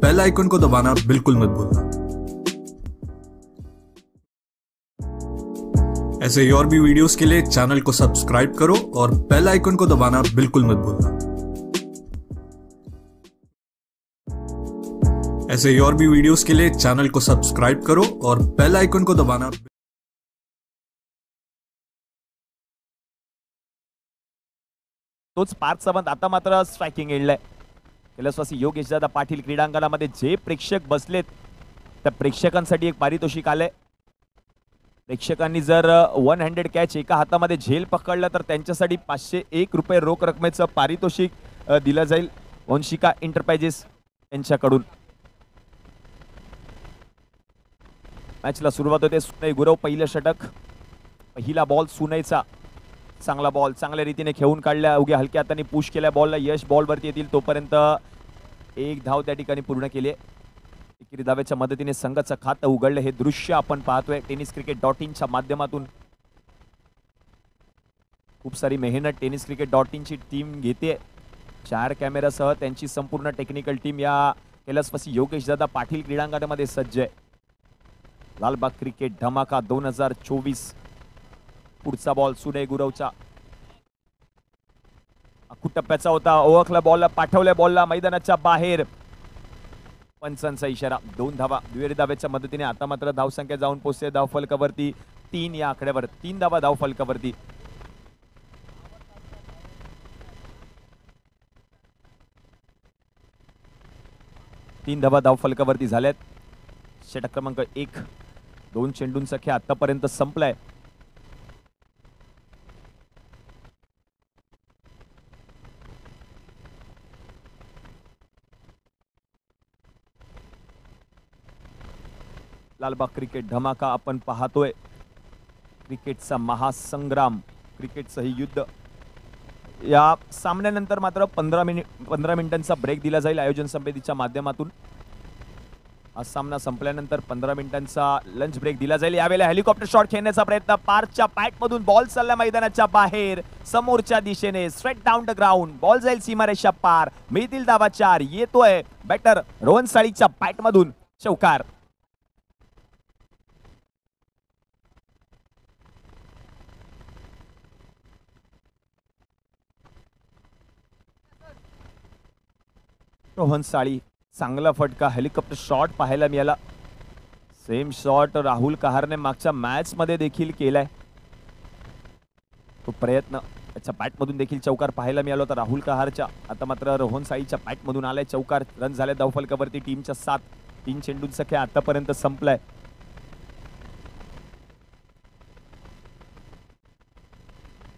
Bell icon को दबाना बिल्कुल मत भूलना। ऐसे ही और भी वीडियोस के लिए चैनल को सब्सक्राइब करो और बेल आइकन को दबाना बिल्कुल मत भूलना। ऐसे ही और भी वीडियोस के लिए चैनल को सब्सक्राइब करो और बेल आइकन को दबाना। तोच पार्थ सावंत आता मात्र स्ट्रायकिंग एंडलाय। कैलासवासी योगेशदादा पाटील क्रीडांगणामध्ये जे प्रेक्षक बसलेत त्या प्रेक्षकांसाठी एक पारितोषिक आलंय। प्रेक्षकांनी जर 100 कॅच एका हातामध्ये झेल पकडलं तर त्यांच्यासाठी 501 रुपये रोख रकमेचं पारितोषिक दिलं जाईल वंशिका एंटरप्राइजेस यांच्याकडून। मॅचला सुरुवात होते। सुनय गुरव पहिलं षटक, पहिला बॉल सुनयचा, चांगला बॉल चांगल्या रीतीने खेळून काढल्या, उगे हलक्या हाताने पुश केल्या बॉलला, यश बॉल वरती येतील तोपर्यंत एक धाव त्या ठिकाणी पूर्ण केली। एकेरी धावेच्या मदतीने संघाचं खातं उघडलं हे दृश्य आपण पाहतोय tenniscricket.in च्या माध्यमातून। खूप सारी मेहनत tenniscricket.in ची टीम घेते। 4 कॅमेरासह त्यांची संपूर्ण टेक्निकल टीम या कैलासवासी योगेशदादा पाटील क्रीडांगणामध्ये सज्ज आहे। लालबाग क्रिकेट धमाका 2024 पुढचा बॉल सुनय गुरवचा टप्प्याचा होता, ओळखला बॉलला, पाठवल्या बॉलला मैदानाच्या बाहेर, पंचांचा इशारा। 2 धावा दुहेरी धावेच्या मदतीने आता मात्र धावसंख्या जाऊन पोहोचते धाव फलकावरती 3 या आकड्यावर। 3 धावा धाव फलकावरती। तीन धावा धाव फलकावरती झाल्यात। षटक क्रमांक 1 2 चेंडूंचा खेळ आतापर्यंत संपलाय। लालबाग क्रिकेट धमाका आपण पाहतोय। क्रिकेटचा महासंग्राम, क्रिकेटचं हे युद्ध। या सामन्यानंतर मात्र 15 मिनिटांचा ब्रेक दिला जाईल आयोजन समितीच्या माध्यमातून। हा सामना संपल्यानंतर 15 मिनिटांचा लंच ब्रेक दिला जाईल। यावेळेला हेलिकॉप्टर शॉट खेळण्याचा प्रयत्न, पार्कच्या पॅटमधून बॉल चालला मैदानाच्या बाहेर समोरच्या दिशेने, straight down the ground, ball जाईल सीमारेषा पार, मिळतील धावा 4। येतोय बॅटर रोहन साळीच्या पॅटमधून चौकार। रोहन साळी, चांगला फटका, हेलिकॉप्टर शॉट पाहायला मिळाला। सेम शॉट राहुल कहारने मागच्या मॅच मध्ये देखील केलाय। तो प्रयत्न त्याच्या बॅटमधून देखील चौकार पाहायला मिळाला होता राहुल कहारच्या। आता मात्र रोहन साळीच्या बॅटमधून आलाय चौकार। रन झाले धाव फलकावरती टीमच्या 7। 3 चेंडूंचा खेळ आतापर्यंत संपलाय।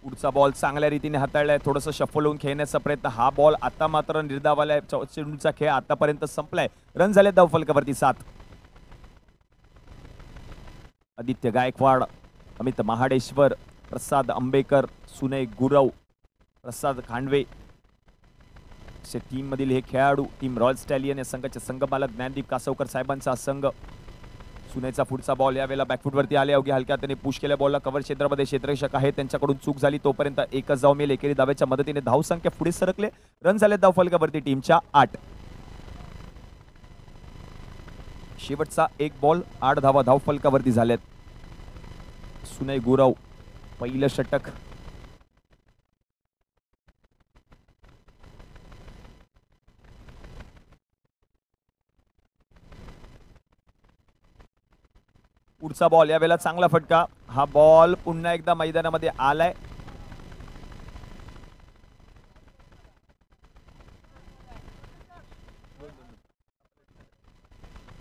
पुढचा बॉल चांगल्या रीतीने हाताळलाय, थोडंसं शफल होऊन खेळण्याचा प्रयत्न। हा बॉल आता मात्र निर्धाव आलाय। चेंडूचा खेळ आतापर्यंत संपलाय। रन झाले धाव फलकावरती 7। आदित्य गायकवाड, अमित महाडेश्वर, प्रसाद आंबेकर, सुनय गुरव, प्रसाद खांडवे असे टीम मधील हे खेळाडू। टीम रॉयल स्टॅलियन या संघाचे संघमालक ज्ञानदीप कासवकर साहेबांचा संघ। सुनेचा पुढचा बॉल यावेळेला बॅकफुटवरती आले, अवघ्या हलक्या हाताने पुश केल्या बॉलला कव्हर क्षेत्रामध्ये क्षेत्ररक्षक आहे त्यांच्याकडून चूक झाली तोपर्यंत एकच धाव मिळेल। एकेरी धावेच्या मदतीने धाव संख्या पुढे सरकले। रन झाले धाव फलकावरती टीमच्या 8। शेवटचा एक बॉल 8 धावा धाव फलकावरती झाल्यात। सुनय गुरव पहिलं षटक, पुढचा बॉल यावेळेला चांगला फटका। हा बॉल पुन्हा एकदा मैदानामध्ये आलाय।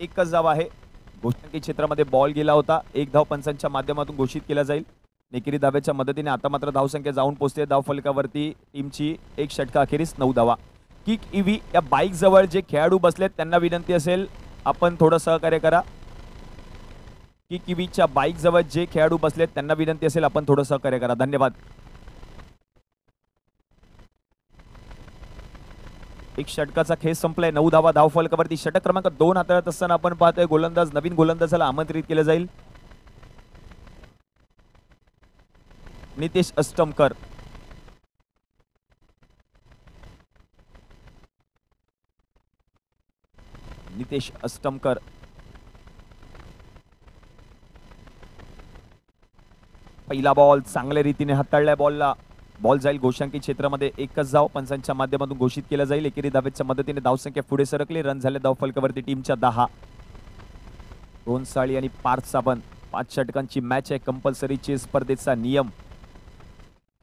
एकच धाव आहे। घोषणा क्षेत्रामध्ये बॉल गेला होता। एक धाव पंचांच्या माध्यमातून घोषित केला जाईल। एकेरी धावेच्या मदतीने आता मात्र धावसंख्या जाऊन पोहोचते धाव फलकावरती टीमची। एक षटका अखेरीस 9 धावा। किक ईव्ही या बाईक जवळ जे खेळाडू बसलेत त्यांना विनंती असेल आपण थोडं सहकार्य करा। किक ईव्हीच्या बाईक जवळ जे खेळाडू बसलेत त्यांना विनंती असेल आपण थोडं सहकार्य करा। धन्यवाद। एक षटकाचा खेळ संपलाय। 9 धावा धाव फलकावरती। षटक क्रमांक 2 हाताळत असताना आपण पाहतोय गोलंदाज नवीन गोलंदाजाला आमंत्रित केले जाईल। नितेश अष्टमकर, नितेश अष्टमकर. पहिला बॉल चांगल्या रीतीने हाताळलाय बॉलला. बॉल जाईल गोशांकी क्षेत्रामध्ये. एकच धाव पंचांच्या माध्यमातून घोषित केला जाईल. एकेरी धावेच्या मदतीने धावसंख्या पुढे सरकली. रन झाले धावफलकावरती टीमच्या 10. रोहन साळी आणि पार्थ साबंत 5 षटकांची मॅच आहे. कंपल्सरी चेस स्पर्धेचा नियम.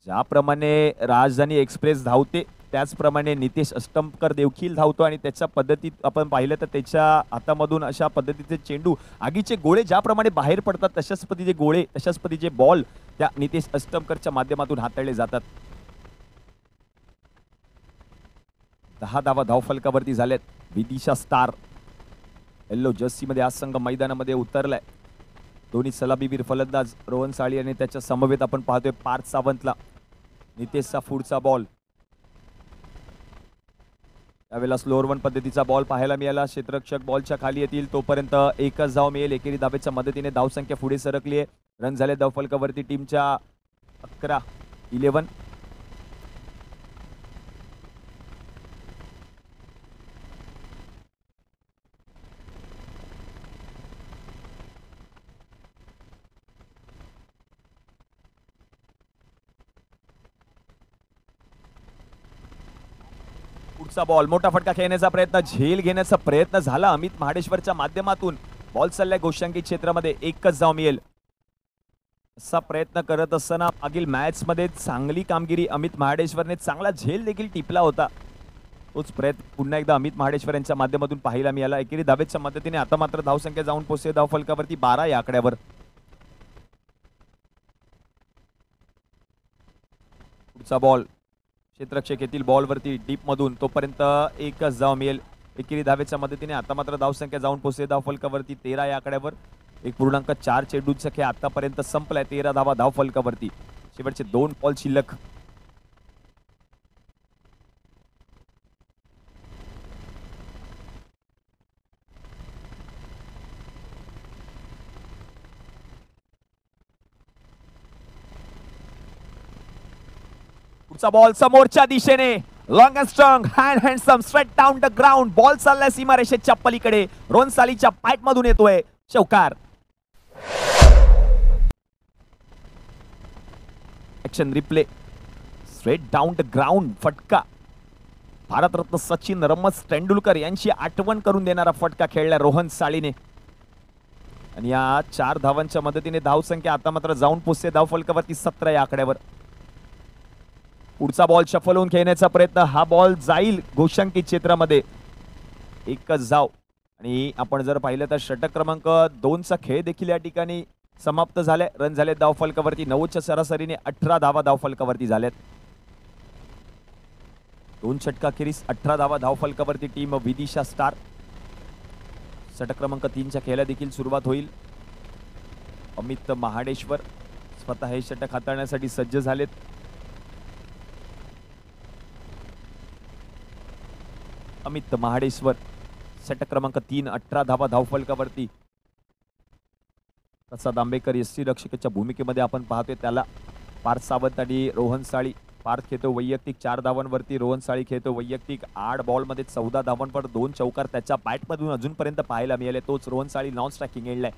ज्याप्रमाणे राजधानी एक्सप्रेस धावते त्याचप्रमाणे नितेश अष्टमकर देखील धावतो आणि त्याच्या पद्धतीत आपण पाहिलं तर त्याच्या हातामधून अशा पद्धतीचे चेंडू, आगीचे गोळे ज्याप्रमाणे बाहेर पडतात तशाच पद्धतीचे गोळे, तशाच पद्धतीचे बॉल त्या नितेश अष्टमकरच्या माध्यमातून हाताळले जातात. 10 धावा धावफलकावरती झाल्यात. विदिशा स्टार येल्लो जर्सी मध्ये आज संघ मैदानामध्ये उतरलाय. दोन्ही सलामीवीर फलंदाज रोहन साळी आणि त्याच्या समवेत आपण पाहतोय पार्थ सावंतला. नितेशचा पुढचा बॉल. त्यावेळेला स्लोअर वन पद्धतीचा बॉल पाहायला मिळाला. क्षेत्ररक्षक बॉलच्या खाली येतील तोपर्यंत एकच धाव मिळेल. एकेरी धावेच्या मदतीने धावसंख्या पुढे सरकली आहे. रन झाले धावफलकावरती टीमच्या 11. पुढचा बॉल. मोठा फटका खेळण्याचा प्रयत्न, झेल घेण्याचा प्रयत्न झाला अमित महाडेश्वरच्या माध्यमातून. बॉल चाललाय गोशांकी क्षेत्रामध्ये. एकच धाव मिळेल असा प्रयत्न करत असताना मागील मॅच मध्ये चांगली कामगिरी अमित महाडेश्वरने, चांगला झेल देखील टिपला होता. तोच प्रयत्न पुन्हा एकदा अमित महाडेश्वर यांच्या माध्यमातून पाहायला मिळाला. एकेरी धावेच्या मदतीने आता मात्र धावसंख्या जाऊन पोहोचते धावफलकावरती 12 या आकड्यावर. पुढचा बॉल. क्षेत्ररक्षक येथील बॉलवरती डीप मधून तोपर्यंत एकच धाव मिळेल. एकेरी धावेच्या मदतीने आता मात्र धावसंख्या जाऊन पोहोचते धावफलकावरती 13 या आकड्यावर. 1.4 चेंडूंचा खेळ आतापर्यंत संपलाय. 13 धावा धावफलकावरती. शेवटचे 2 बॉल शिल्लक. पुढचा बॉल समोरच्या दिशेने. Long and strong, handsome, straight down the ground. Ball चाललाय सीमारेषेच्या पलीकडे. रोहन साळीच्या पाईट मधून येतोय चौकार. Action replay. Straight down the ground फटका. भारतरत्न सचिन रमस तेंडुलकर यांची आठवण करून देणारा फटका खेळला रोहन साळीने. आणि या 4 धावांच्या मदतीने धावसंख्या आता मात्र जाऊन पोहोचते धावफलकावरती 17 या आकड्यावर. पुढचा बॉल शफल होऊन खेळण्याचा प्रयत्न. हा बॉल जाईल गोशांकी क्षेत्रामध्ये. एकच धाव. आणि आपण जर पाहिलं तर षटक क्रमांक 2चा खेळ देखील या ठिकाणी समाप्त झालाय. रन झाले धावफलकावरती 9च्या सरासरीने 18 धावा धावफलकावरती झाल्यात. 2 षटकाखेरीस 18 धावा धावफलकावरती टीम विदिशा स्टार. षटक क्रमांक 3च्या खेळाला देखील सुरुवात होईल. अमित महाडेश्वर स्वतः हे षटक हाताळण्यासाठी सज्ज झालेत. अमित महाडेश्वर षटक क्रमांक 3, 18 धावा धावफलकावरती. प्रसाद आंबेकर यष्टी रक्षकाच्या भूमिकेमध्ये आपण पाहतोय त्याला. पार्थ सावंत आणि रोहन साळी. पार्थ खेळतो वैयक्तिक 4 धावांवरती. रोहन साळी खेळतो वैयक्तिक 8 बॉलमध्ये 14 धावांवर 2 चौकार त्याच्या बॅटमधून अजूनपर्यंत पाहायला मिळाले. तोच रोहन साळी नॉन स्ट्रायकिंग एंडलाय.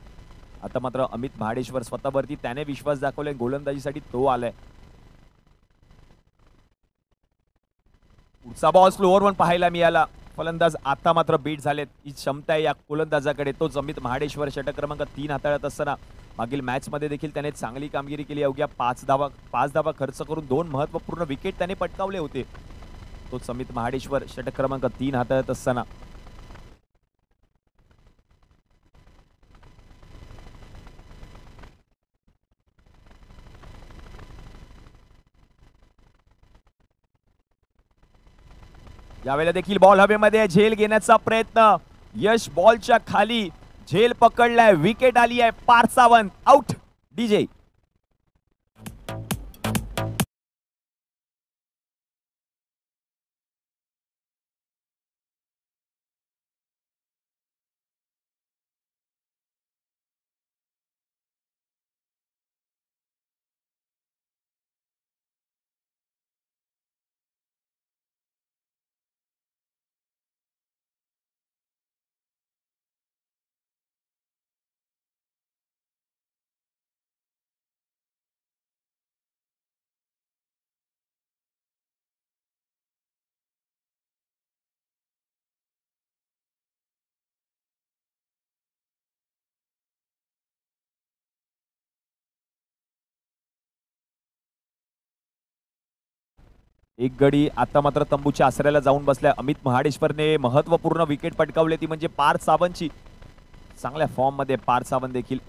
आता मात्र अमित महाडेश्वर स्वतःवरती त्याने विश्वास दाखवलाय. गोलंदाजीसाठी तो आलाय. पुढचा बॉल स्लोअर वन पाहायला मिळाला. फलंदाज आता मात्र बीट झालेत. ही क्षमता आहे या गोलंदाजाकडे. तोच अमित महाडेश्वर षटक क्रमांक 3 हाताळत असताना मागील मॅच मध्ये देखील त्याने चांगली कामगिरी केली. अवघ्या 5 धावा खर्च करून 2 महत्वपूर्ण विकेट त्याने पटकावले होते. तोच अमित महाडेश्वर षटक क्रमांक 3 हाताळत असताना. यावेळेला देखील बॉल हवेमध्ये. झेल घेण्याचा प्रयत्न. यश बॉलच्या खाली झेल पकडलाय. विकेट आली आहे. पार्थ सावंत आउट. डीजे एक गडी आता मात्र तंबूच्या आसऱ्याला जाऊन बसलाय. अमित महाडेश्वरने महत्वपूर्ण विकेट पटकावली, ती म्हणजे पार्थ सावंतची. चांगल्या फॉर्म मध्ये पार्थ सावंत देखील.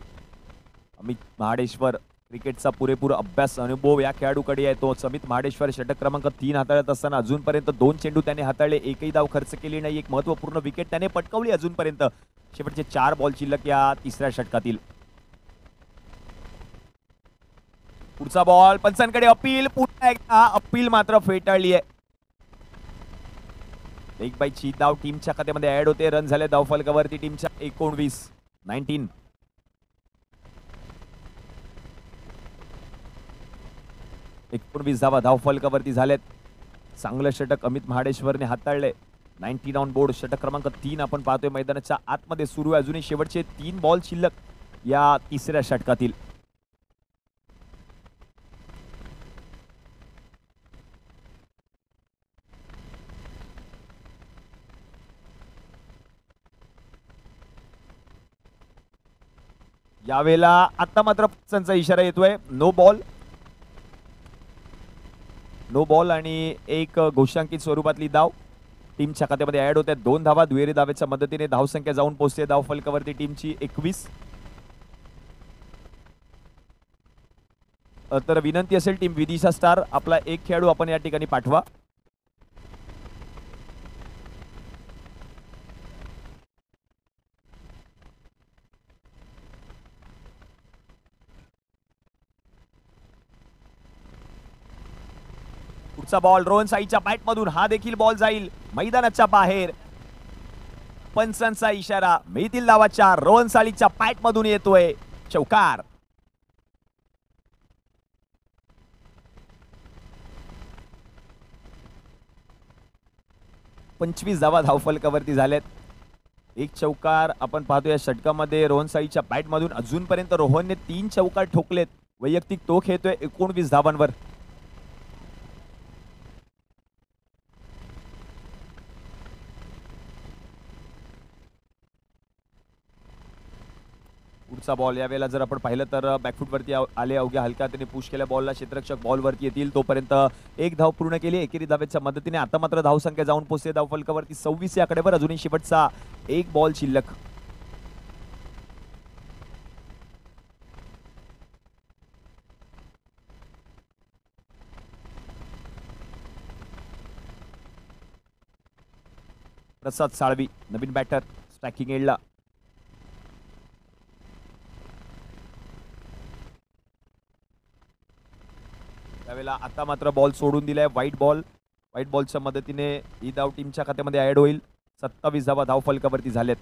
अमित महाडेश्वर क्रिकेटचा पुरेपूर अभ्यास अनुभव या खेळाडूकडे आहे. तो अमित महाडेश्वर षटक क्रमांक 3 हाताळत असताना अजूनपर्यंत 2 चेंडू त्याने हाताळले, एकही धाव खर्च केली नाही. एक महत्वपूर्ण विकेट त्याने पटकावली अजूनपर्यंत. शेवटचे 4 बॉल शिल्लक या तिसऱ्या षटकातील. पुढचा बॉल पंचांकडे अपील, पुन्हा एकदा अपील मात्र फेटाळली आहे. एक बाईची धाव टीमच्या खात्यामध्ये ऍड होते. रन झाले धावफलकावरती टीमच्या 19 धावा धावफलकावरती झालेत. चांगलं षटक अमित महाडेश्वरने हाताळले. 19 ऑन बोर्ड. षटक क्रमांक 3 आपण पाहतोय मैदानाच्या आतमध्ये सुरू आहे. अजूनही शेवटचे 3 बॉल शिल्लक या तिसऱ्या षटकातील. यावेळेला आता मात्र पंचांचा इशारा येतोय. नो बॉल आणि एक घोषांकित स्वरूपातली धाव टीमच्या खात्यामध्ये ऍड होत्या. 2 धावा दुहेरी धावेच्या मदतीने धावसंख्या जाऊन पोहोचते धावफलकावरती टीमची 21. तर विनंती असेल टीम विदिशा स्टार, आपला एक खेळाडू आपण या ठिकाणी पाठवा. पुढचा बॉल रोहन साईच्या बॅट मधून, हा देखील बॉल जाईल मैदानाच्या बाहेर. पंचांचा इशारा, मिळतील धावा 4. रोहन साळीच्या बॅट मधून येतोय चौकार. 25 धावा धावफलकावरती झाल्यात. एक चौकार आपण पाहतो या षटकामध्ये रोहन साईच्या बॅट मधून. अजूनपर्यंत रोहनने 3 चौकार ठोकलेत. वैयक्तिक तो खेळतोय 19 धावांवर. पुढचा बॉल यावेळेला जर आपण पाहिलं तर बॅकफूट वरती आले. अवघ्या हलक्या त्याने पुश केल्या बॉलला. क्षेत्ररक्षक बॉल वरती येतील तोपर्यंत एक धाव पूर्ण केली एकेरी धावेच्या मदतीने. आता मात्र धावसंख्या जाऊन पोहोचते धावफलकावरती 26 या आकड्यावर. अजूनही शेवटचा एक बॉल शिल्लक. प्रसाद साळवी नवीन बॅटर स्ट्रायकिंग एंडला. त्यावेळेला आता मात्र बॉल सोडून दिलाय. व्हाईट बॉलच्या मदतीने ही धाव टीमच्या खात्यामध्ये ऍड होईल. 27 धावा धावफलकावरती झालेत.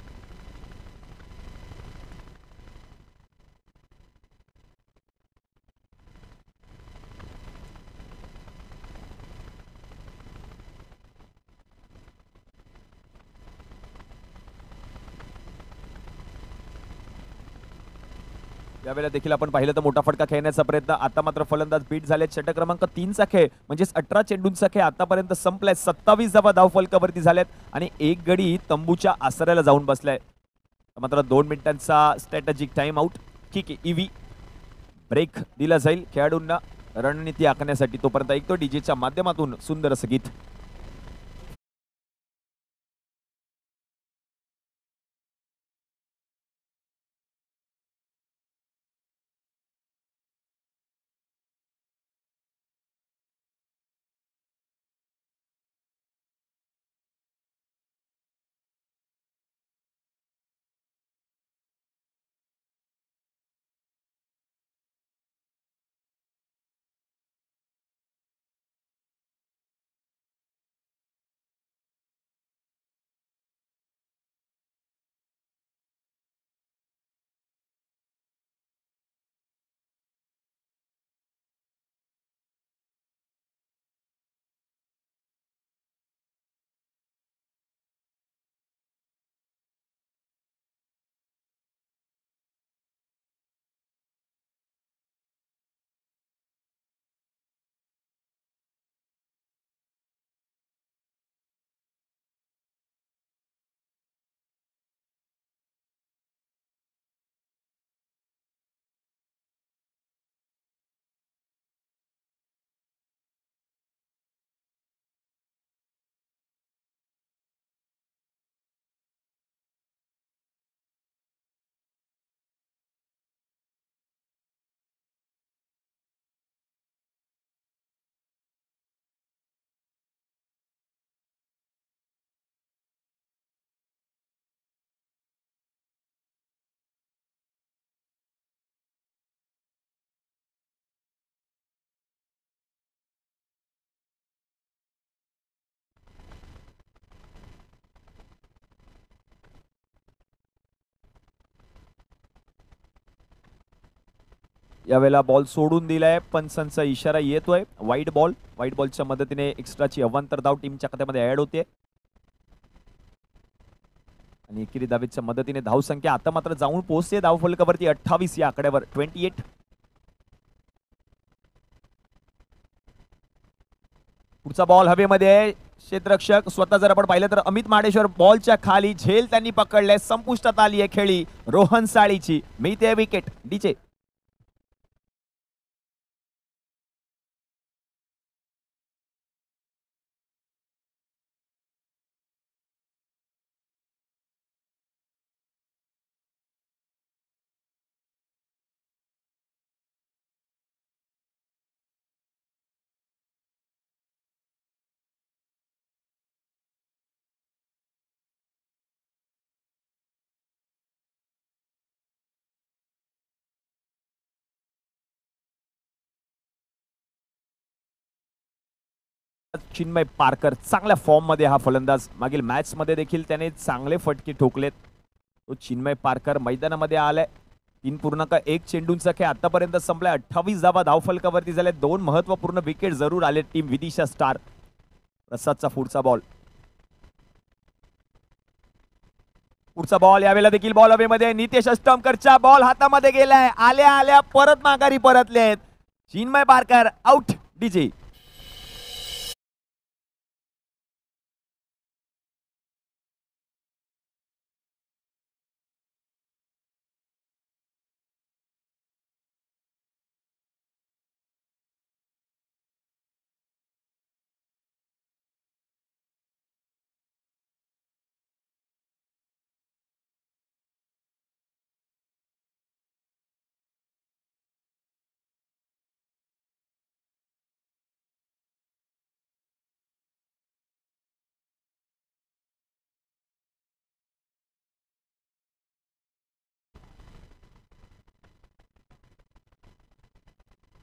यावेळेला देखील आपण पाहिलं तर मोठा फटका खेळण्याचा प्रयत्न. आता मात्र फलंदाज बीट झाले. षटक क्रमांक 3 चा खेळ म्हणजेच 18 चेंडूंचा खेळ आतापर्यंत संपलाय. 27 धावा धावफलकावरती झाल्यात आणि एक गडी तंबूच्या आसऱ्याला जाऊन बसलाय. मात्र 2 मिनिटांचा स्ट्रॅटेजिक टाइम आउट. ठीक आहे, ईव्ही ब्रेक दिला जाईल खेळाडूंना रणनीती आखण्यासाठी. तोपर्यंत ऐकतो डीजेच्या माध्यमातून सुंदर असं गीत. यावेळेला बॉल सोडून दिलाय, पंचांचा इशारा येतोय. वाईट बॉलच्या मदतीने एक्स्ट्राची अवांतर धाव टीमच्या खात्यामध्ये ऍड होते आणि एकेरी धावेच्या मदतीने धावसंख्या आता मात्र जाऊन पोहोचते धाव फलकावरती 28 या आकड्यावर. 28. पुढचा बॉल हवेमध्ये. क्षेत्ररक्षक स्वतः जर आपण पाहिलं तर अमित माडेश्वर बॉलच्या खाली झेल त्यांनी पकडले. संपुष्टात आली आहे खेळी रोहन साळीची. मिळते विकेट. डीजे चिन्मय पारकर चांगल्या फॉर्म मध्ये हा फलंदाज. मागील मॅच मध्ये देखील त्याने चांगले फटके ठोकलेत. तो चिन्मय पारकर मैदानामध्ये आलाय. 3.1 चेंडूंचा खेळ आतापर्यंत संपलाय. 28 धावा धावफलकावरती झाल्या. 2 महत्वपूर्ण विकेट जरूर आले टीम विदिशा स्टार. प्रसादचा पुढचा बॉल यावेळेला देखील बॉल हवेमध्ये. नितेश अष्टमकरच्या बॉल हातामध्ये गेलाय. आल्या आल्या परत माघारी परतलेत. चिन्मय पारकर आउट. डीजे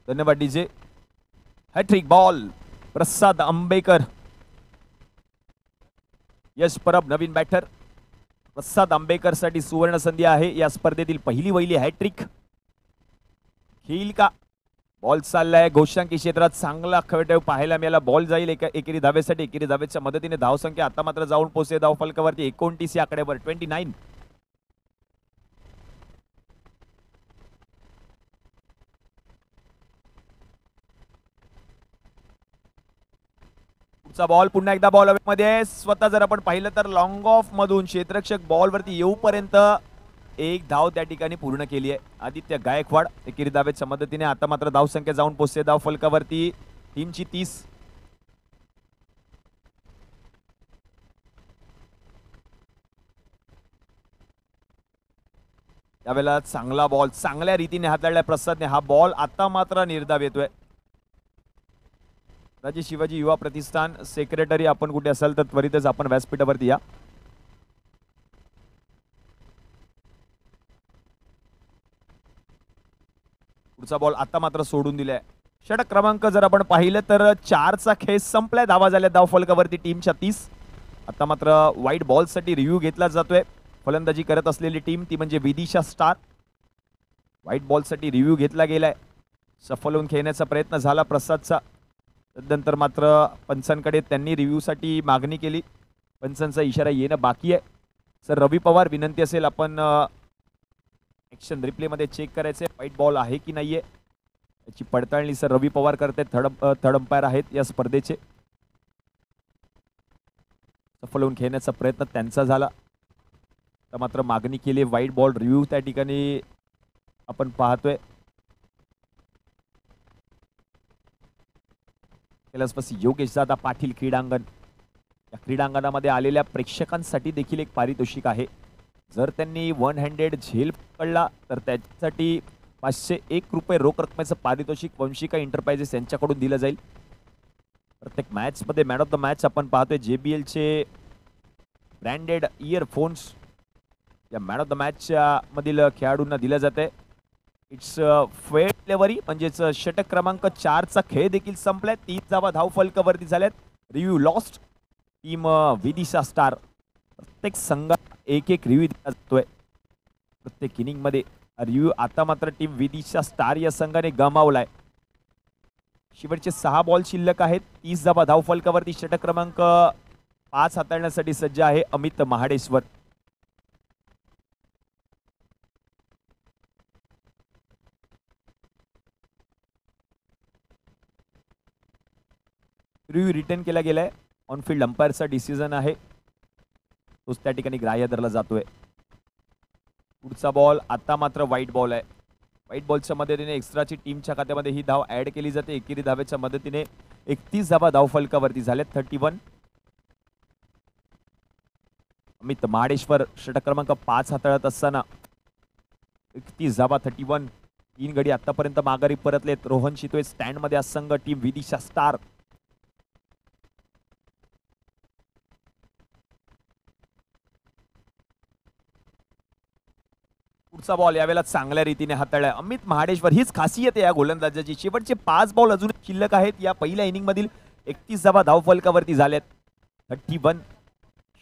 धन्यवाद डीजे. हॅट्रिक बॉल प्रसाद आंबेकर. यश परब नवीन बॅटर. प्रसाद आंबेकर साठी सुवर्ण संधी आहे. या स्पर्धेतील पहिली वहिली हॅट्रिक खेळील का? बॉल चाललाय घोषांकी क्षेत्रात. चांगला खळठेव पाहायला मिळाला. बॉल जाईल एकेरी धावेसाठी. एकेरी धावेच्या मदतीने धावसंख्या आता मात्र जाऊन पोहोचते धाव फलकावरती 29 या आकड्यावर. 29. बॉल पुन्हा एकदा बॉल मध्ये. स्वतः जर आपण पाहिलं तर लॉंग ऑफ मधून क्षेत्ररक्षक बॉल वरती येऊपर्यंत एक धाव त्या ठिकाणी पूर्ण केली आहे आदित्य गायकवाड. एकेरी धावेच्या मदतीने आता मात्र धावसंख्या जाऊन पोहोचते धाव फलकावरती टीमची 30. यावेळेला चांगला बॉल चांगल्या रीतीने हाताळलाय प्रसादने. हा बॉल आता मात्र निर्धाव येतोय. राजे शिवाजी युवा प्रतिष्ठान सेक्रेटरी आपण कुठे असाल तर त्वरितच आपण व्यासपीठावरती या. पुढचा बॉल आता मात्र सोडून दिलाय. षटक क्रमांक जर आपण पाहिलं तर 4चा खेळ संपलाय. धावा झाल्या धाव फलकावरती टीमच्या 30. आता मात्र वाईट बॉल साठी रिव्ह्यू घेतला जातोय. फलंदाजी करत असलेली टीम ती म्हणजे विदिशा स्टार. वाईट बॉल साठी रिव्ह्यू घेतला गेलाय. सफल होऊन खेळण्याचा प्रयत्न झाला प्रसादचा. तदनंतर मात्र पंचांकडे त्यांनी रिव्ह्यू साठी मागणी केली. पंचांचा इशारा येणं बाकी आहे. सर रवी पवार विनंती असेल आपण ऍक्शन रिप्ले मध्ये चेक करायचे वाईट बॉल आहे की नाहीये याची पडताळणी सर रवी पवार करते. थर्ड अंपायर आहेत या स्पर्धेचे. सफल होऊन खेळण्याचा प्रयत्न त्यांचा झाला. तर मात्र मागणी केली वाईट बॉल रिव्ह्यू त्या ठिकाणी आपण पाहतोय. योगेश दादा पाटील क्रीडांगण. या क्रीडांगणामध्ये आलेल्या प्रेक्षकांसाठी देखील एक पारितोषिक आहे. जर त्यांनी 1 हँडेड झेल पकडला तर त्यासाठी 501 रुपये रोख रकमेचं पारितोषिक वंशिका एंटरप्राइजेस यांच्याकडून दिलं जाईल. प्रत्येक मॅच मध्ये मॅन ऑफ द मॅच आपण पाहतोय JBL चे ब्रँडेड इयरफोन्स या मॅन ऑफ द मॅच मधील खेळाडूंना दिलं जाते. इट्स फेअर डिलिव्हरी म्हणजेच षटक क्रमांक 4चा खेळ देखील संपलाय. 30 धावा धाव फलकावरती झाल्यात. Review lost. Team Vidisha star. प्रत्येक संघात एक रिव्ह्यू दिला जातोय. प्रत्येक इनिंग मध्ये रिव्ह्यू आता मात्र टीम विदिशा स्टार या संघाने गमावलाय. शेवटचे 6 बॉल शिल्लक आहेत. 30 धावा धावफलकावरती. षटक क्रमांक 5 हाताळण्यासाठी सज्ज आहे अमित महाडेश्वर. रिव्ह्यू रिटर्न केला गेलाय. ऑनफिल्ड अंपायरचा डिसिजन आहे, तोच त्या ठिकाणी ग्राह्य धरला जातोय. पुढचा बॉल आता मात्र व्हाईट बॉल आहे. व्हाईट बॉलच्या मदतीने एक्स्ट्राची टीमच्या खात्यामध्ये ही धाव ऍड केली जाते. एकेरी धावेच्या मदतीने 31 धावा धावफलकावरती झाले 31. अमित महाडेश्वर षटक क्रमांक 5 हाताळत असताना 31 धावा 31. 3 गडी आतापर्यंत माघारी परतलेत. रोहन शितोळे स्टँड मध्ये असंघ टीम विदिशा स्टार. पुढचा बॉल यावेळेला चांगल्या रीतीने हाताळलाय अमित महाडेश्वर. हीच खासियत आहे या गोलंदाजाची. शेवटचे 5 बॉल अजून शिल्लक आहेत. या पहिल्या इनिंग मधील 31 धावा धावफलकावरती झाल्यात 31.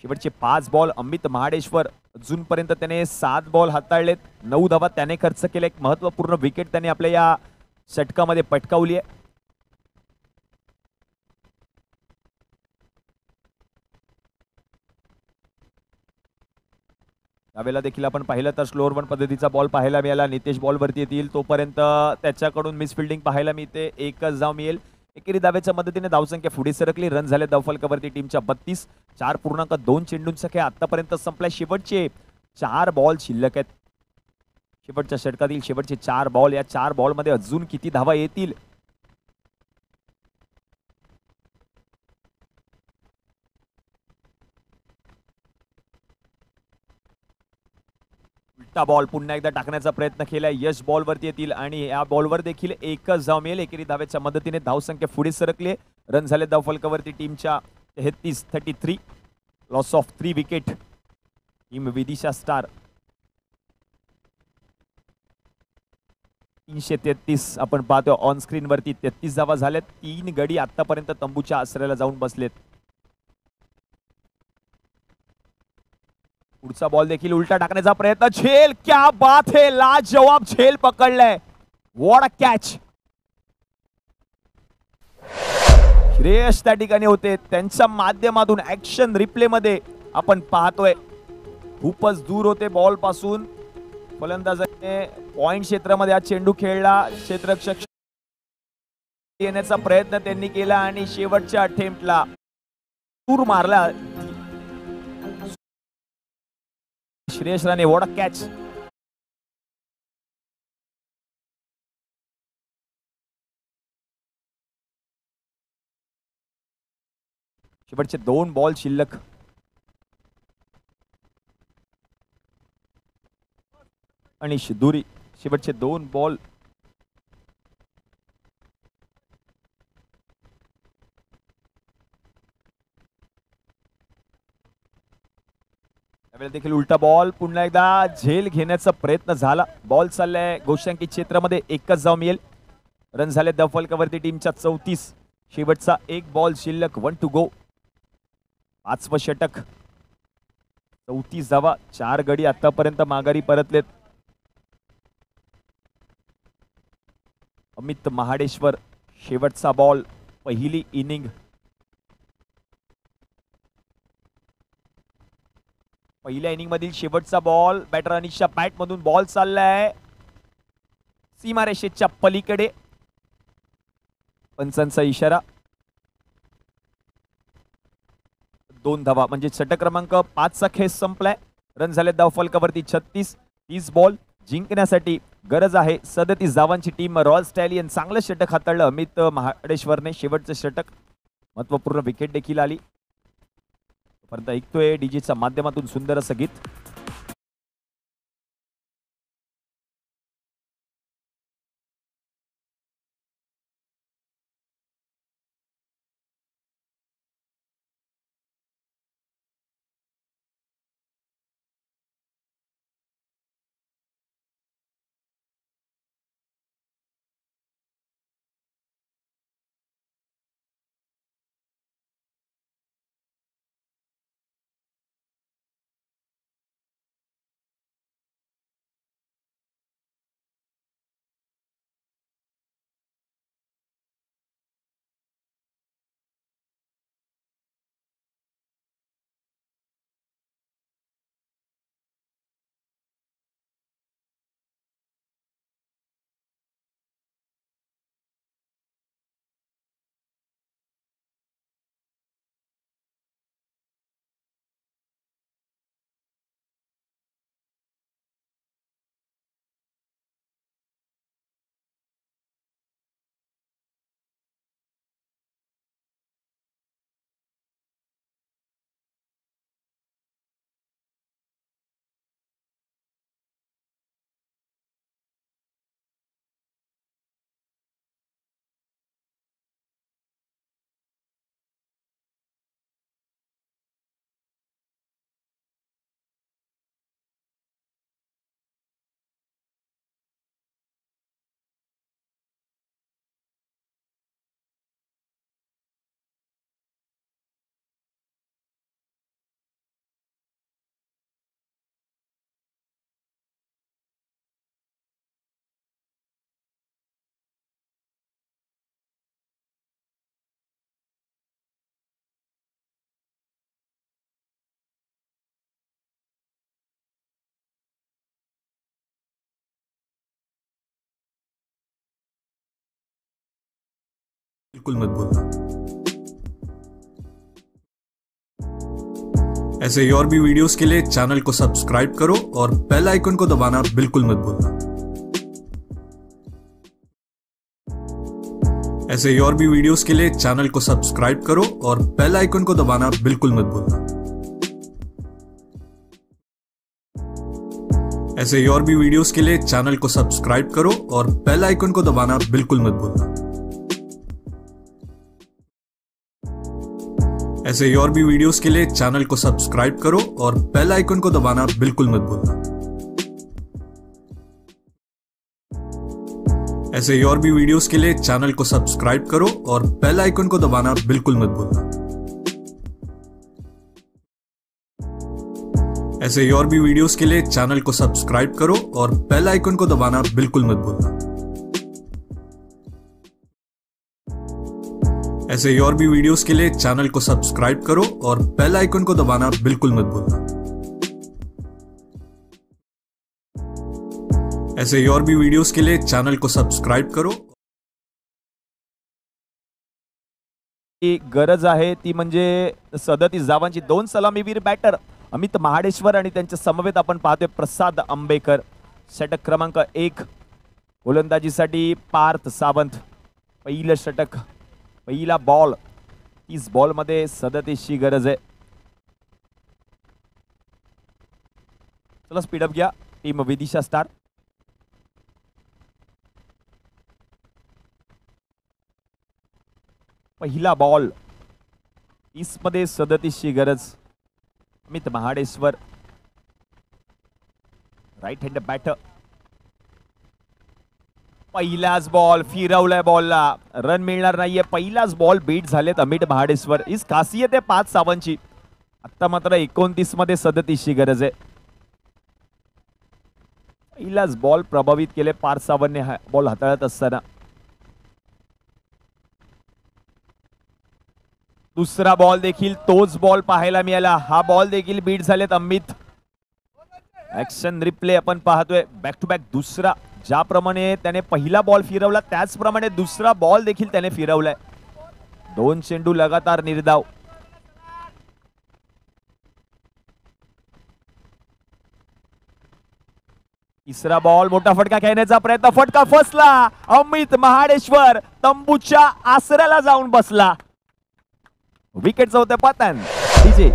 शेवटचे 5 बॉल अमित महाडेश्वर. अजूनपर्यंत त्याने 7 बॉल हाताळलेत. 9 धावा त्याने खर्च केले. एक महत्वपूर्ण विकेट त्याने आपल्या या षटकामध्ये पटकावली आहे. यावेळेला देखील आपण पाहिलं तर स्लोअर वन पद्धतीचा बॉल पाहायला मिळाला. नितेश बॉलवरती येतील तोपर्यंत त्याच्याकडून मिसफिल्डिंग पाहायला मिळते. एकच धाव मिळेल. एकेरी धावेच्या मदतीने धावसंख्या पुढे सरकली. रन झाले धावफलकावरती टीमच्या 32. 4.2 चेंडूंचा खेळ आतापर्यंत संपलाय. शेवटचे 4 बॉल शिल्लक आहेत. शेवटच्या षटकातील शेवटचे 4 बॉल. या 4 बॉल मध्ये अजून किती धावा येतील? उलटा बॉल पुन्हा एकदा टाकण्याचा प्रयत्न केलाय. यश बॉलवरती येतील आणि या बॉलवर देखील एकच धाव मिळेल. एकेरी धावेच्या मदतीने धावसंख्या पुढे सरकली. रन झाले धावफलकावरती टीमच्या 33. Loss of 3 wicket team Vidisha star. 333 आपण पाहतो ऑन स्क्रीन वरती. 33 धावा झाल्यात. 3 गडी आतापर्यंत तंबूच्या आश्रयाला जाऊन बसलेत. पुढचा बॉल देखील उलटा टाकण्याचा प्रयत्न. झेल, क्या बात है, लाजवाब झेल पकडलाय. What a catch. श्रेयस त्या ठिकाणी होते. त्यांच्या माध्यमातून ऍक्शन रिप्ले मध्ये आपण पाहतोय. खूपच दूर होते बॉल पासून. फलंदाजाने पॉइंट क्षेत्रामध्ये हा चेंडू खेळला. क्षेत्ररक्षक येण्याचा प्रयत्न त्यांनी केला आणि शेवटच्या अटेम्प्टला दूर मारला Shreyas Rane. What a catch. शेवटचे 2 बॉल शिल्लक. आणि दुरी. शेवटचे 2 बॉल. त्यावेळेला देखील उलटा बॉल. पुन्हा एकदा झेल घेण्याचा प्रयत्न झाला. बॉल चाललाय गोशांकित क्षेत्रामध्ये. एकच धाव मिळेल. रन झाले धावफलकावरती टीमच्या 34. शेवटचा 1 बॉल शिल्लक. 1 टू गो. 5वं षटक. 34 धावा. 4 गडी आतापर्यंत माघारी परतलेत. अमित महाडेश्वर. शेवटचा बॉल. पहिली इनिंग. पहिल्या इनिंग मधील शेवटचा बॉल. बॅटर अनिशा बॅट मधून बॉल चाललाय सीमारेषेच्या पलीकडे. पंचांचा इशारा. 2 धावा म्हणजे षटक क्रमांक 5चा खेळ संपलाय. रन झाले धावफलकावरती 36. 30 बॉल जिंकण्यासाठी गरज आहे 37 धावांची. Team Royal Stallion. चांगलं षटक हाताळलं अमित महाडेश्वरने. शेवटचं षटक. महत्वपूर्ण विकेट देखील आली. परंतु ऐकतोय डीजेच्या माध्यमातून सुंदर असं गीत. बिल्कुल मत भूलना। ऐसे ही और भी वीडियोस के लिए चैनल को सब्सक्राइब करो और बेल आइकन को दबाना बिल्कुल मत भूलना। ऐसे ही और भी वीडियोस के लिए चैनल को सब्सक्राइब करो और बेल आइकन को दबाना बिल्कुल मत भूलना। ऐसे ही और भी वीडियोस के लिए चैनल को सब्सक्राइब करो और बेल आइकन को दबाना बिल्कुल मत भूलना। ऐसे ही और भी वीडियोस के लिए चैनल को सब्सक्राइब करो और बेल आइकन को दबाना बिल्कुल मत भूलना। ऐसे ही और भी वीडियोस के लिए चैनल को सब्सक्राइब करो और बेल आइकन को दबाना बिल्कुल मत भूलना। ऐसे ही और भी वीडियोस के लिए चैनल को सब्सक्राइब करो और बेल आइकन को दबाना बिल्कुल मत भूलना। ऐसे ही और भी वीडियोस के लिए चैनल को सब्सक्राइब करो और बेल आइकन को दबाना बिल्कुल मत भूलना। ऐसे ही और भी वीडियोस के लिए चैनल को सब्सक्राइब करो। गरज आहे ती म्हणजे 37 धावांची। 2 सलामीवीर बॅटर अमित महाडेश्वर आणि त्यांच्या समवेत आपण पाहतोय प्रसाद आंबेकर। षटक क्रमांक 1 गोलंदाजीसाठी पार्थ सावंत। पहिलं षटक, पहिला बॉल। 30 बॉल मध्ये 37 ची गरज आहे। चला स्पीडअप घ्या टीम विदिशा स्टार। पहिला बॉल, 30 मध्ये 37 ची गरज। Amit Mahadeshwar right hand batter. पहिलाच बॉल फिरवलाय, बॉलला रन मिळणार नाहीये। पहिलाच बॉल बीट झालेत अमित महाडेश्वर। हीच खासियत आहे पाच सावंतची। आता मात्र 29 मध्ये 37 ची गरज आहे। पहिलाच बॉल प्रभावित केले पार्थ सावंतने बॉल हाताळत असताना। दुसरा बॉल देखील तोच बॉल पाहायला मिळाला। हा बॉल देखील बीट झालेत अमित। ऍक्शन रिप्ले आपण पाहतोय बॅक टू बॅक। दुसरा, ज्याप्रमाणे त्याने पहिला बॉल फिरवला त्याचप्रमाणे दुसरा बॉल देखील त्याने फिरवलाय। 2 चेंडू लगातार निर्धाव। तिसरा बॉल, मोठा फटका खेळण्याचा प्रयत्न, फटका फसला। अमित महाडेश्वर तंबूच्या आसऱ्याला जाऊन बसला। विकेटचं होतं पतन। DJ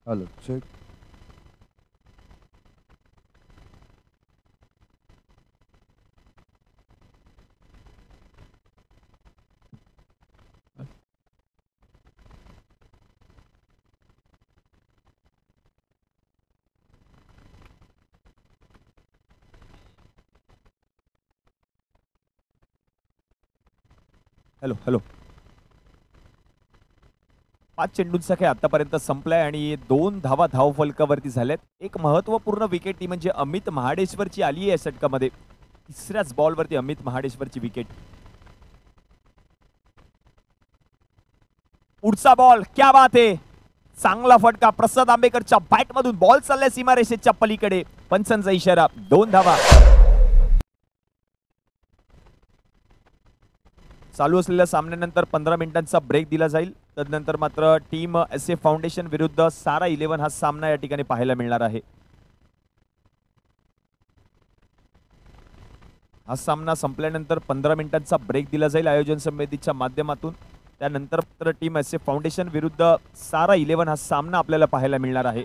Hello, check. Hello hello 5 चेंडूंचा खेळ आतापर्यंत संपलाय आणि 2 धावा धाव फलकावरती झाल्यात। एक महत्त्वपूर्ण विकेट ती म्हणजे अमित महाडेश्वरची आली आहे या षटकामध्ये। तिसऱ्याच बॉलवरती अमित महाडेश्वरची विकेट। पुढचा बॉल, क्या बात आहे, चांगला फटका प्रसाद आंबेकरच्या बॅट मधून। बॉल चाललाय सीमारेषेच्या पलीकडे। पंचांचा इशारा, 2 धावा। चालू असलेल्या सामन्यानंतर 15 मिनिटांचा ब्रेक दिला जाईल. तदनंतर मात्र टीम एसए फाउंडेशन विरुद्ध सारा 11 हा सामना या ठिकाणी पाहायला मिळणार आहे. हा सामना संपल्यानंतर 15 मिनिटांचा ब्रेक दिला जाईल आयोजन समितीच्या माध्यमातून. त्यानंतर मात्र टीम एसए फाउंडेशन विरुद्ध सारा 11 हा सामना आपल्याला पाहायला मिळणार आहे.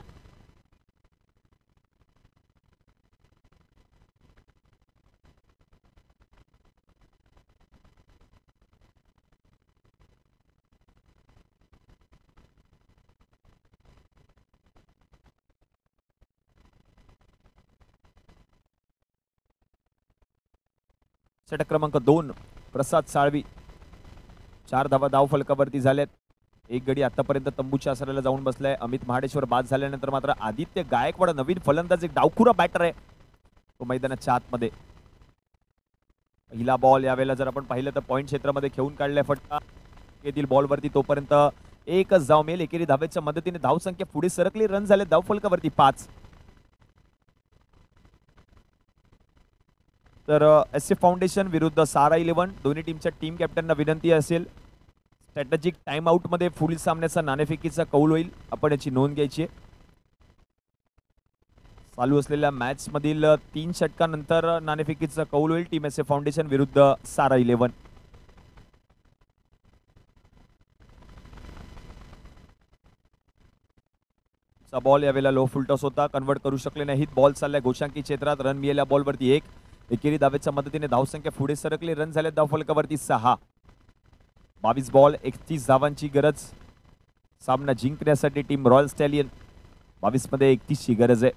षटक क्रमांक 2 प्रसाद साळवी 4 धावा धाव फलकावरती झाल्यात. एक गडी आतापर्यंत तंबूच्या आसराला जाऊन बसलाय. अमित महाडेश्वर बाद झाल्यानंतर मात्र आदित्य गायकवाड नवीन फलंदाज, एक डावखुरा बॅटर आहे तो मैदानाच्या आतमध्ये. पहिला बॉल यावेळेला जर आपण पाहिलं तर पॉइंट क्षेत्रामध्ये खेळून काढलाय फटका येथील बॉलवरती. तोपर्यंत एकच धाव मिळेल. एकेरी धावेच्या मदतीने धावसंख्या पुढे सरकली. रन झाले धाव फलकावरती 5. तर एसए फाउंडेशन विरुद्ध सारा 11 दोन्ही टीमच्या टीम कॅप्टनना विनंती असेल स्ट्रॅटेजिक टाइम आउट मध्ये पुढील सामन्याचा नाणेफेकीचा कौल होईल, आपण याची नोंद घ्यायची आहे. चालू असलेल्या मॅच मधील 3 षटकानंतर नाणेफेकीचा कौल होईल टीम एसए फाउंडेशन विरुद्ध सारा 11. चा बॉल यावेळेला लो फुलटॉस होता, कन्वर्ट करू शकले नाहीत. बॉल चाललाय गोशांकी क्षेत्रात. रन मिळाल्या बॉलवरती 1. एकेरी धावेच्या मदतीने धावसंख्या पुढे सरकली. रन झाले धाव फलकावरती 6. 22 बॉल 31 धावांची गरज सामना जिंकण्यासाठी टीम रॉयल स्टॅलियन 22 मध्ये 31 ची गरज आहे.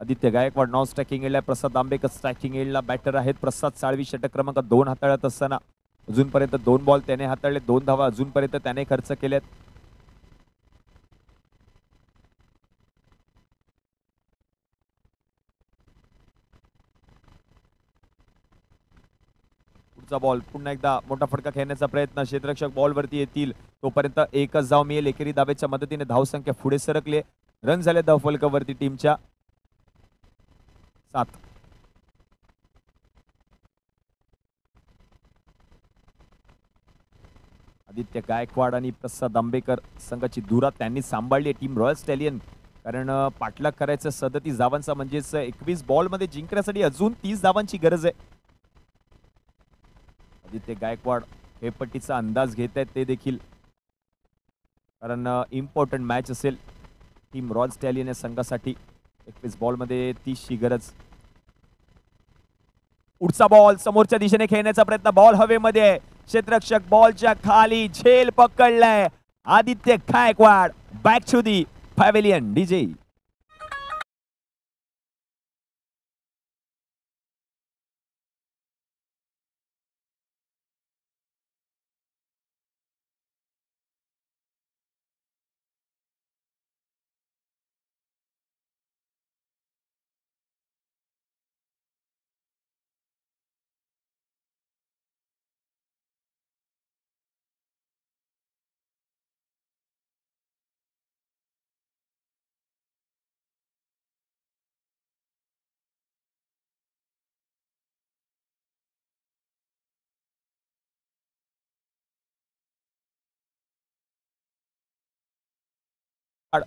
आदित्य गायकवाड नॉन स्ट्रायकिंग एंडला, प्रसाद आंबेकर स्ट्रायकिंग एंडला बॅटर आहेत. प्रसाद साळवी षटक क्रमांक 2 हाताळत असताना अजूनपर्यंत 2 बॉल त्याने हाताळले, 2 धावा अजूनपर्यंत त्याने खर्च केल्यात. पुढचा बॉल पुन्हा एकदा मोठा फटका खेळण्याचा प्रयत्न. क्षेत्ररक्षक बॉलवरती येतील तोपर्यंत एकच धाव मिळेल. एकेरी धावेच्या मदतीने धावसंख्या पुढे सरकले. रन झाले धाव फलकावरती टीमच्या 7. आदित्य गायकवाड आणि प्रसाद आंबेकर संघाची धुरा त्यांनी सांभाळली टीम रॉयल स्टॅलियन, कारण पाठलाग करायचं 37 धावांचा म्हणजेच 21 बॉल मध्ये जिंकण्यासाठी अजून 30 धावांची गरज आहे. आदित्य गायकवाड खेळपट्टीचा अंदाज घेत आहेत ते देखील, कारण इम्पॉर्टंट मॅच असेल टीम रॉयल स्टॅलियन या संघासाठी. 21 बॉल मध्ये 30 ची गरज. पुढचा बॉल समोरच्या दिशेने खेळण्याचा प्रयत्न. बॉल हवेमध्ये. क्षेत्ररक्षक बॉलच्या खाली झेल पकडलाय. Aditya Gaikwad back to the pavilion. DJ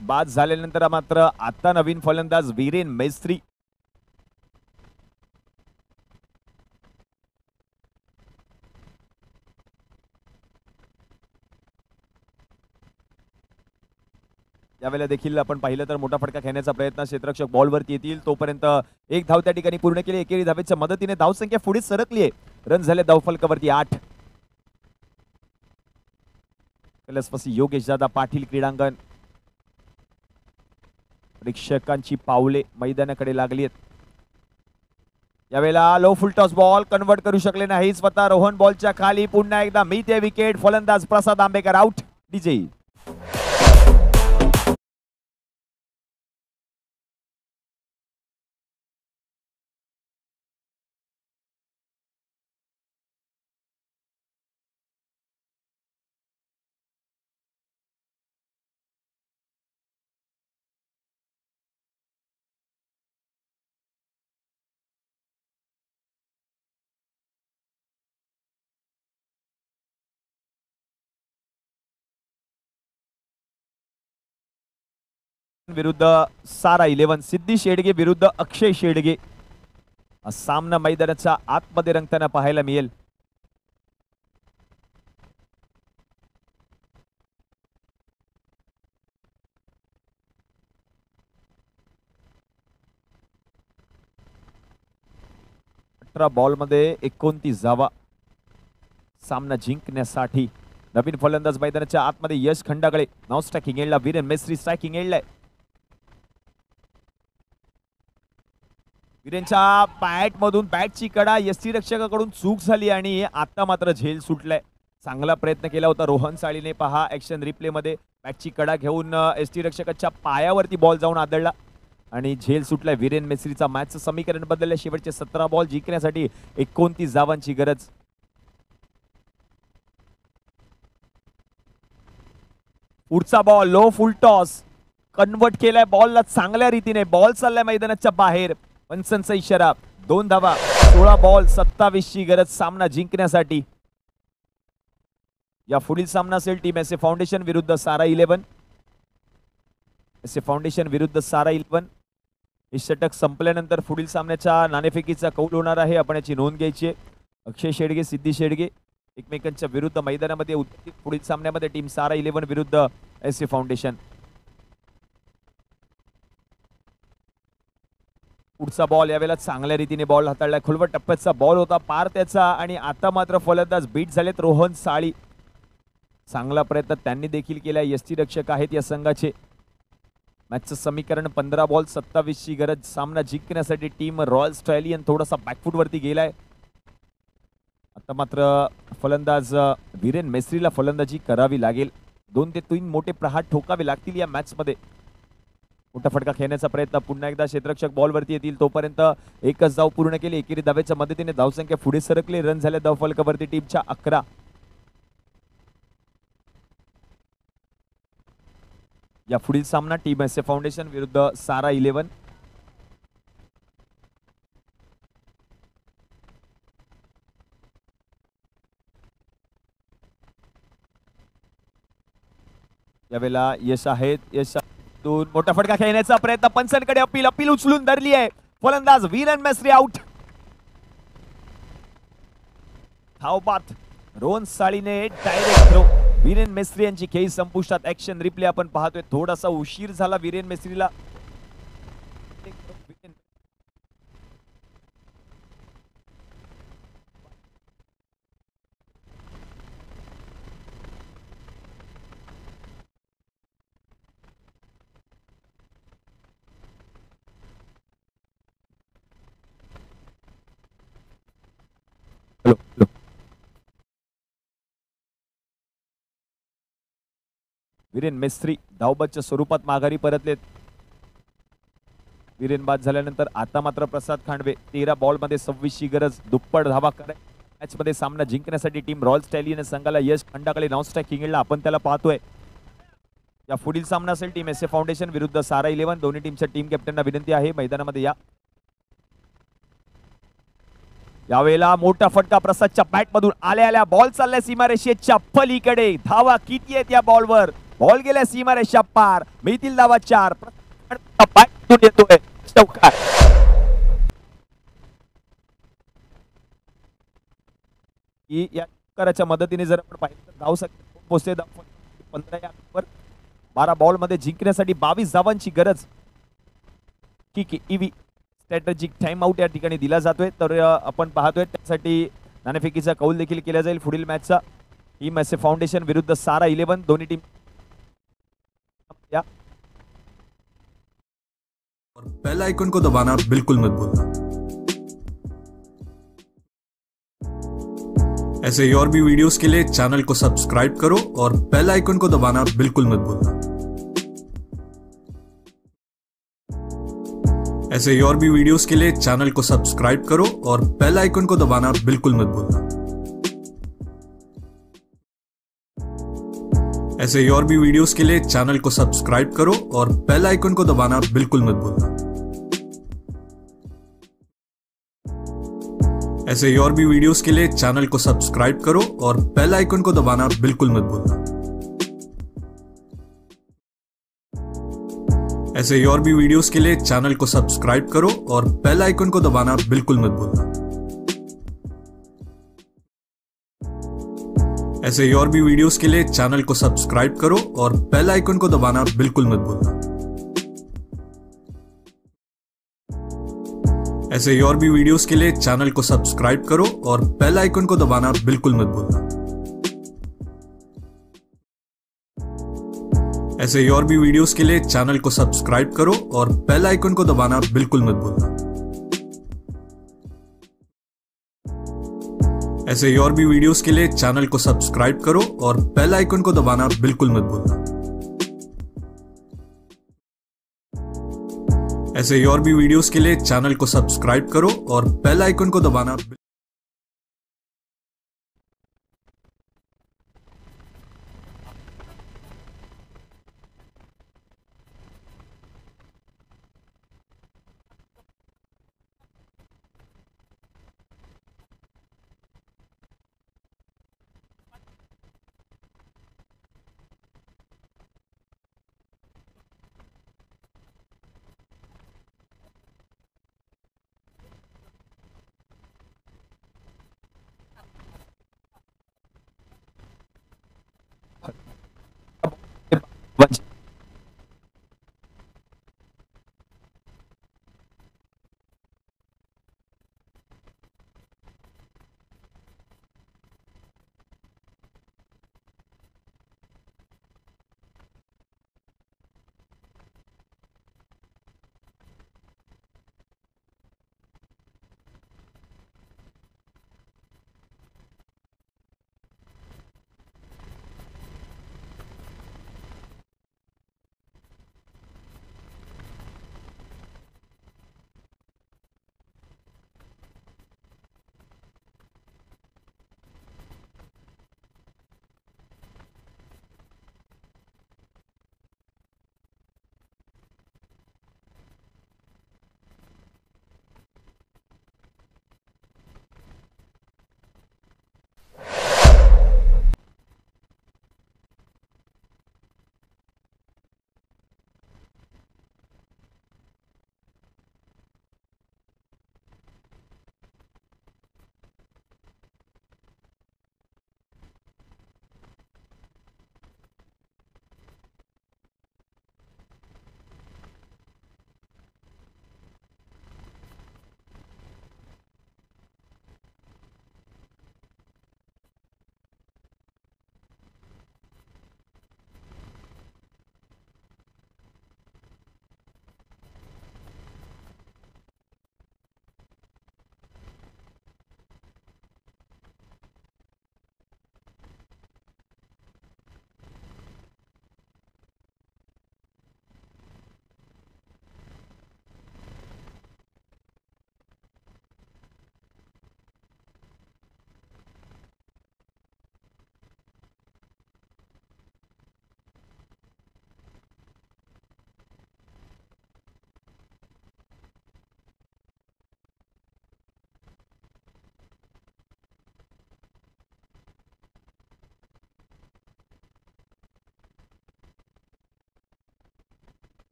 बाद झाल्यानंतर मात्र आता नवीन फलंदाज वीरेन मेस्त्री. यावेळेला देखील आपण पाहिलं तर मोठा फटका खेळण्याचा प्रयत्न. क्षेत्ररक्षक बॉलवरती येतील तोपर्यंत एक धाव त्या ठिकाणी पूर्ण केली. एकेरी धावेच्या मदतीने धावसंख्या पुढे सरकली आहे. रन झाले धाव फलकावरती 8. कलसपसी योगेश दादा पाटील क्रीडांगण. प्रेक्षकांची पावले मैदानाकडे लागली आहेत. यावेळेला लो फुल टॉस बॉल कन्वर्ट करू शकले नाही स्वतः रोहन. बॉलच्या खाली पुन्हा एकदा मिळते विकेट. फलंदाज प्रसाद आंबेकर आउट. डीजे विरुद्ध सारा 11, सिद्धी शेडगे विरुद्ध अक्षय शेडगे हा सामना मैदानाच्या आतमध्ये रंगताना पाहायला मिळेल. बॉल मध्ये 29 धावा सामना जिंकण्यासाठी. नवीन फलंदाज मैदानाच्या आतमध्ये यश खंडागळे. नाव स्ट्रायकिंग एंडला वीरेन मेस्त्री स्ट्रायकिंग एंडला. वीरेनच्या बॅट मधून बॅटची कडा यष्टीरक्षकाकडून चूक झाली आणि आता मात्र झेल सुटलाय. चांगला प्रयत्न केला होता रोहन साळीने. पहा ऍक्शन रिप्ले मध्ये बॅटची कडा घेऊन यष्टीरक्षकाच्या पायावरती बॉल जाऊन आदळला आणि झेल सुटलाय. वीरेन मेस्त्रीचा मॅचचं समीकरण बदललं. शेवटचे 17 बॉल जिंकण्यासाठी 29 धावांची गरज. पुढचा बॉल लो फुल टॉस कन्वर्ट केलाय बॉलला चांगल्या रीतीने. बॉल चाललाय मैदानाच्या बाहेर. पंचांचा इशारा. 2 धावा. 16 बॉल 27 ची गरज सामना जिंकण्यासाठी. या पुढील सामना असेल टीम एस ए फाउंडेशन विरुद्ध सारा 11. एस ए फाउंडेशन विरुद्ध सारा 11. हे षटक संपल्यानंतर पुढील सामन्याच्या नाणेफेकीचा कौल होणार आहे. आपण याची नोंद घ्यायची आहे. अक्षय शेडगे सिद्धी शेडगे एकमेकांच्या विरुद्ध मैदानामध्ये उतरतील. पुढील सामन्यामध्ये टीम सारा 11 विरुद्ध एस ए फाउंडेशन. पुढचा बॉल यावेळेला चांगल्या रीतीने बॉल हाताळला. खोलवर टप्प्याचा बॉल होता पार त्याचा आणि आता मात्र फलंदाज बीट झालेत रोहन साळी. चांगला प्रयत्न त्यांनी देखील केला. यष्टीरक्षक आहेत या संघाचे. मॅचचं समीकरण 15 बॉल 27 ची गरज सामना जिंकण्यासाठी. टीम रॉयल स्ट्रॅलियन थोडासा बॅकफूट वरती गेलाय. आता मात्र फलंदाज वीरेन मेस्त्रीला फलंदाजी करावी लागेल. 2 ते 3 मोठे प्रहार ठोकावे लागतील या मॅच मध्ये. मोठा फटका खेळण्याचा प्रयत्न. पुन्हा एकदा क्षेत्ररक्षक बॉलवरती येतील. तोपर्यंत एकच धाव पूर्ण केली. एकेरी धावेच्या मदतीने धावसंख्या पुढे सरकली. रन झाले धाव फलकावरती टीमच्या 11. या पुढील सामना टीम एस ए फाउंडेशन विरुद्ध सारा 11. यावेळेला यश आहेत. यश मोठा फटका खेळण्याचा प्रयत्न. पंचांकडे अपील उचलून धरली आहे. फलंदाज वीरेन मेस्त्री आउट. धावबाद रोहन साळीने डायरेक्ट थ्रो. वीरेन मेस्त्री यांची खेळी संपुष्टात. ऍक्शन रिप्ले आपण पाहतोय. थोडासा उशीर झाला वीरेन मेस्त्रीला. वीरेन मेस्त्री धावबादच्या स्वरूपात माघारी परतलेत. वीरेन बाद झाल्यानंतर आता मात्र प्रसाद खांडवे. 13 बॉल मध्ये 26 ची गरज. दुप्पट धावा कराय मॅच मध्ये सामना जिंकण्यासाठी टीम रॉयल स्टॅलियन संघाला यश खंडागळे नाव स्ट्रायकिंग एंडला आपण त्याला पाहतोय. या पुढील सामना असेल टीम एस ए फाउंडेशन विरुद्ध सारा 11. दोन्ही टीमच्या टीम कॅप्टनना विनंती आहे मैदानामध्ये या. यावेळेला मोठा फटका प्रसादच्या बॅट मधून आल्या बॉल चाललाय सीमारेषेच्या पलीकडे. धावा किती आहेत या बॉलवर. बॉल गेल्या सीमारेषा पार. मिळतील धावा 4. येतोय चौकार. या चौकाराच्या मदतीने जर आपण पाहिलं तर धाव पोहोचते 15 या 12 बॉल मध्ये जिंकण्यासाठी 22 धावांची गरज. ईव्ही स्ट्रॅटेजिक टाइम आउट या ठिकाणी दिला जातोय. तर आपण पाहतोय त्यासाठी नाणेफेकीचा कौल देखील केला जाईल पुढील मॅचचा. टीम एस ए फाउंडेशन विरुद्ध सारा 11. दोन्ही टीम और बेल आइकन को दबाना बिल्कुल मत भूलना. ऐसे ही और भी वीडियोस के लिए चैनल को सब्सक्राइब करो और बेल आइकन को दबाना बिल्कुल मत भूलना. ऐसे ही और भी वीडियोस के लिए चैनल को सब्सक्राइब करो और बेल आइकन को दबाना बिल्कुल मत भूलना. ऐसे ही और भी वीडियोस के लिए चैनल को सब्सक्राइब करो और बेल आइकन को दबाना बिल्कुल मत भूलना. ऐसे ही और भी वीडियोस के लिए चैनल को सब्सक्राइब करो और बेल आइकन को दबाना बिल्कुल मत भूलना. ऐसे ही और भी वीडियोस के लिए चैनल को सब्सक्राइब करो और बेल आइकन को दबाना बिल्कुल मत भूलना। ऐसे ही और भी वीडियोस के लिए चैनल को सब्सक्राइब करो और बेल आइकन को दबाना बिल्कुल मत भूलना। ऐसे ही और भी वीडियोस के लिए चैनल को सब्सक्राइब करो और बेल आइकन को दबाना बिल्कुल मत भूलना। ऐसे ही और भी वीडियोस के लिए चैनल को सब्सक्राइब करो और बेल आइकन को दबाना बिल्कुल मत भूलना। ऐसे ही और भी वीडियोस के लिए चैनल को सब्सक्राइब करो और बेल आइकन को दबाना बिल्कुल मत भूलना। ऐसे ही और भी वीडियोस के लिए चैनल को सब्सक्राइब करो और बेल आइकन को दबाना